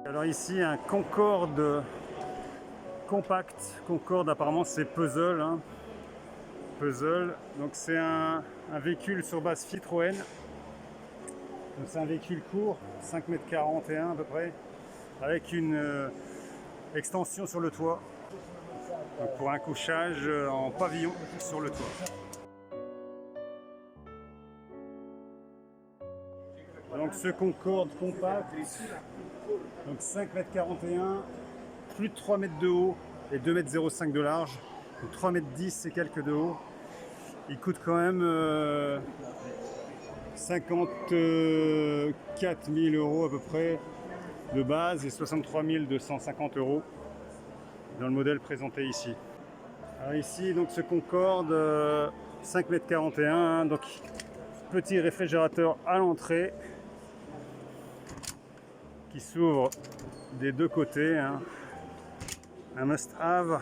Alors ici un Concorde compact. Concorde apparemment c'est puzzle, hein. Puzzle. Donc c'est un véhicule sur base Citroën. Donc c'est un véhicule court, 5,41 m à peu près, avec une extension sur le toit. Donc pour un couchage en pavillon sur le toit. Donc ce Concorde compact, donc 5,41 m, plus de 3 mètres de haut et 2,05 m de large, donc 3,10 m et quelques de haut. Il coûte quand même 54 000 € à peu près de base et 63 250 € dans le modèle présenté ici. Alors ici donc ce Concorde 5,41 m, hein, donc petit réfrigérateur à l'entrée qui s'ouvre des deux côtés, hein. Un must-have.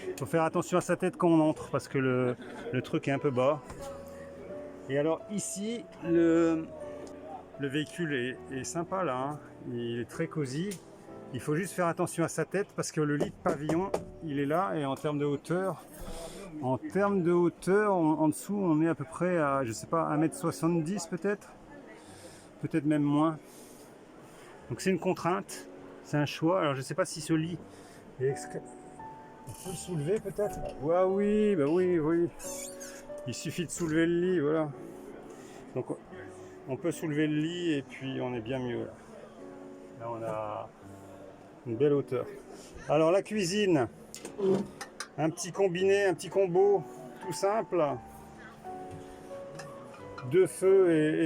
Il faut faire attention à sa tête quand on entre parce que le truc est un peu bas. Et alors ici, le véhicule est sympa là, hein. Il est très cosy. Il faut juste faire attention à sa tête parce que le lit de pavillon, il est là et en termes de hauteur, en dessous, on est à peu près à, je sais pas, 1,70 m peut-être, peut-être même moins. Donc c'est une contrainte, c'est un choix. Alors je sais pas si ce lit est on peut le soulever peut-être. Ouais, oui, bah oui, oui. Il suffit de soulever le lit, voilà. Donc on peut soulever le lit et puis on est bien mieux là. Là on a une belle hauteur. Alors la cuisine, un petit combiné, un petit combo tout simple. 2 feux et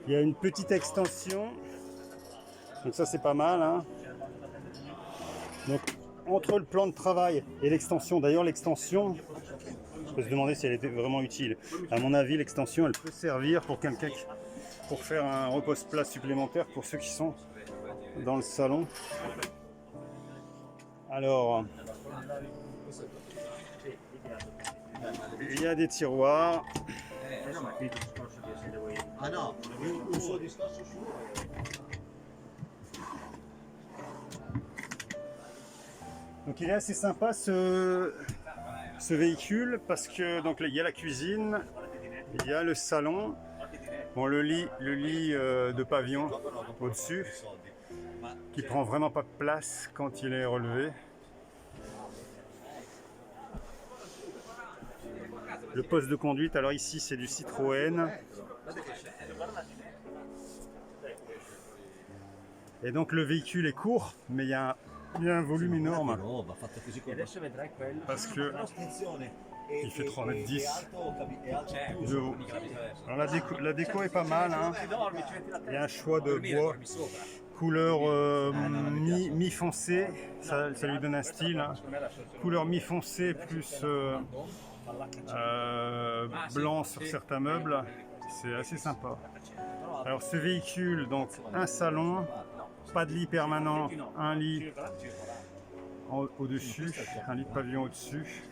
il y a une petite extension. Donc ça c'est pas mal, hein. Donc entre le plan de travail et l'extension, d'ailleurs l'extension, on peut se demander si elle était vraiment utile. À mon avis l'extension elle peut servir pour quelqu'un pour faire un repose-plat supplémentaire pour ceux qui sont dans le salon. Alors il y a des tiroirs. Donc il est assez sympa ce véhicule parce que donc il y a la cuisine, il y a le salon, bon le lit de pavillon au-dessus qui prend vraiment pas de place quand il est relevé. Le poste de conduite, alors ici c'est du Citroën. Et donc le véhicule est court, mais il y a un volume énorme. Parce que il fait 3,10 m de haut. Alors la déco est pas mal, hein. Il y a un choix de bois couleur mi-foncé, ça lui donne un style, hein. Couleur mi-foncé plus blanc sur certains meubles, c'est assez sympa. Alors ce véhicule, donc un salon, pas de lit permanent, un lit au-dessus, un lit de pavillon au-dessus.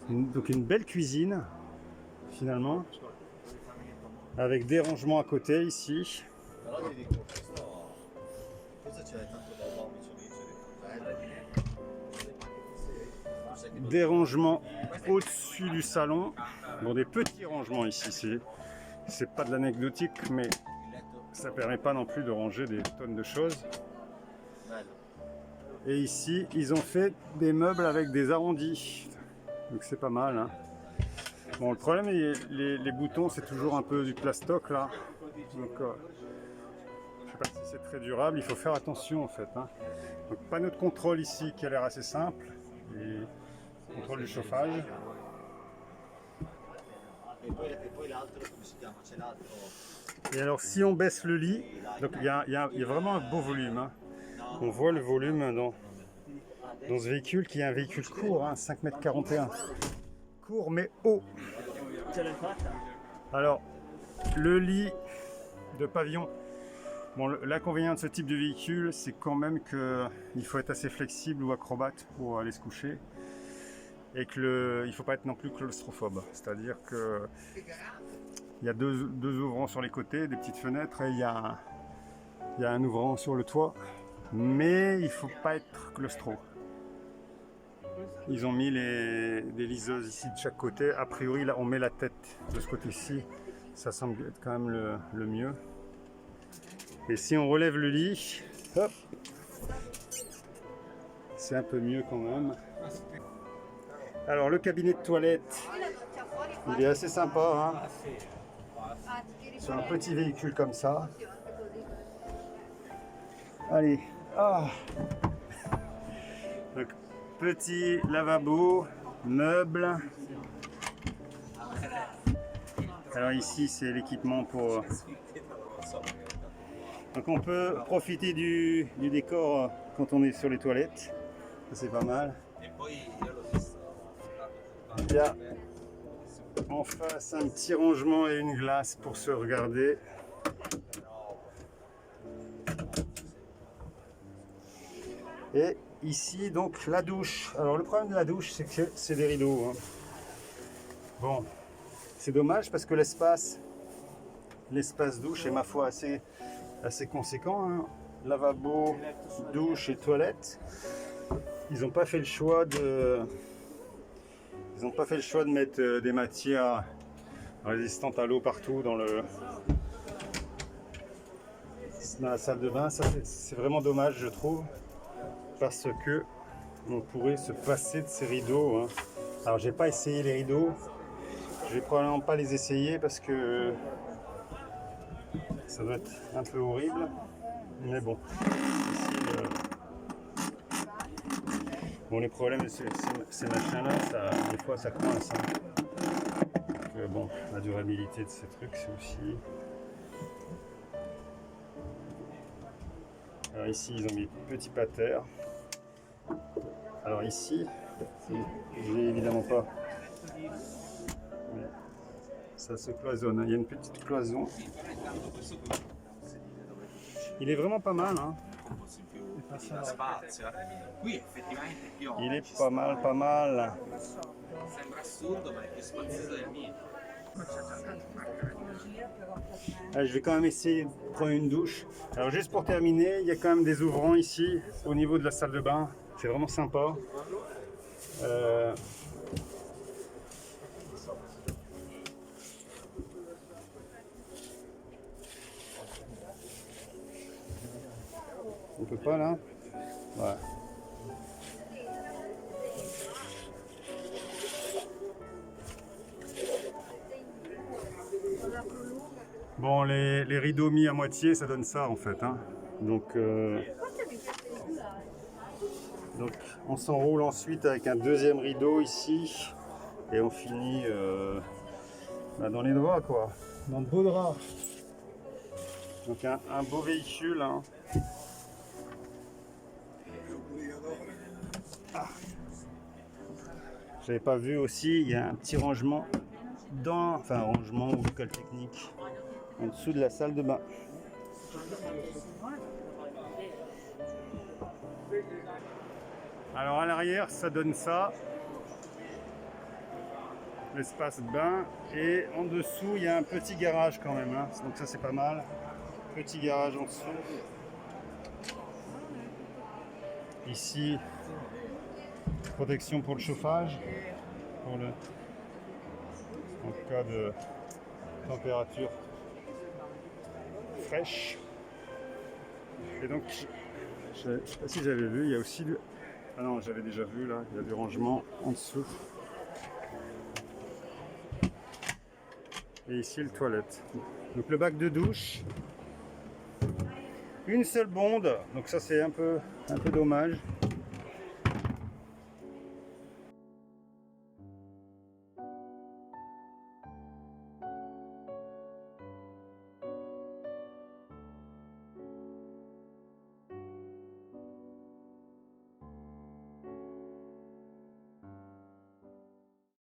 Donc une belle cuisine finalement, avec des rangements à côté ici. Des rangements au-dessus du salon. Bon, des petits rangements ici, c'est pas de l'anecdotique, mais ça permet pas non plus de ranger des tonnes de choses. Et ici, ils ont fait des meubles avec des arrondis. Donc c'est pas mal, hein. Bon, le problème, les boutons, c'est toujours un peu du plastoc là. Donc, je sais pas si c'est très durable, il faut faire attention en fait, hein. Donc panneau de contrôle ici qui a l'air assez simple. Et contrôle du chauffage. Et alors si on baisse le lit, donc il y a vraiment un beau volume, hein. On voit le volume dans ce véhicule qui est un véhicule court, hein, 5,41 m. Court mais haut. Alors le lit de pavillon, bon, l'inconvénient de ce type de véhicule c'est quand même qu'il faut être assez flexible ou acrobate pour aller se coucher. Et il ne faut pas être non plus claustrophobe, c'est-à-dire que Il y a deux ouvrants sur les côtés, des petites fenêtres, et il y a un ouvrant sur le toit. Mais il ne faut pas être claustro. Ils ont mis des liseuses ici de chaque côté. A priori, là, on met la tête de ce côté-ci. Ça semble être quand même le mieux. Et si on relève le lit, hop, c'est un peu mieux quand même. Alors, le cabinet de toilette, il est assez sympa, hein, sur un petit véhicule comme ça. Allez, donc, petit lavabo, meubles. Alors ici, c'est l'équipement pour... Donc on peut profiter du décor quand on est sur les toilettes. Ça, c'est pas mal. Il y a en face un petit rangement et une glace pour se regarder. Et ici, donc, la douche. Alors, le problème de la douche, c'est que c'est des rideaux, hein. Bon, c'est dommage parce que l'espace douche est, ma foi, assez conséquent, hein. Lavabo, douche et toilette. Ils n'ont pas fait le choix de mettre des matières résistantes à l'eau partout dans la salle de bain. Ça, c'est vraiment dommage, je trouve. Parce que on pourrait se passer de ces rideaux, hein. Alors j'ai pas essayé les rideaux, je vais probablement pas les essayer parce que ça doit être un peu horrible, mais bon. Ici, bon, les problèmes de ces machins là, des fois ça coince, hein. Donc, bon, la durabilité de ces trucs, c'est aussi... Alors ici ils ont mis petit pater. Alors ici, j'ai évidemment pas, mais ça se cloisonne, il y a une petite cloison. Il est vraiment pas mal, hein. Il est pas mal. Allez, je vais quand même essayer de prendre une douche. Alors juste pour terminer, il y a quand même des ouvrants ici au niveau de la salle de bain. C'est vraiment sympa. On peut pas là. Ouais. Bon, les rideaux mis à moitié, ça donne ça en fait, hein. Donc on s'enroule ensuite avec un deuxième rideau ici et on finit dans les draps, quoi, dans de beaux draps. Donc un beau véhicule, hein. J'avais pas vu aussi, il y a un petit rangement rangement ou local technique en dessous de la salle de bain. Alors à l'arrière, ça donne ça, l'espace bain, et en dessous il y a un petit garage quand même, hein. Donc ça c'est pas mal, petit garage en dessous. Ici, protection pour le chauffage, en cas de température fraîche. Et donc, je ne sais pas si j'avais vu, il y a aussi du... Ah non, j'avais déjà vu là, il y a du rangement en dessous. Et ici le toilette. Donc le bac de douche. Une seule bonde, donc ça c'est un peu dommage.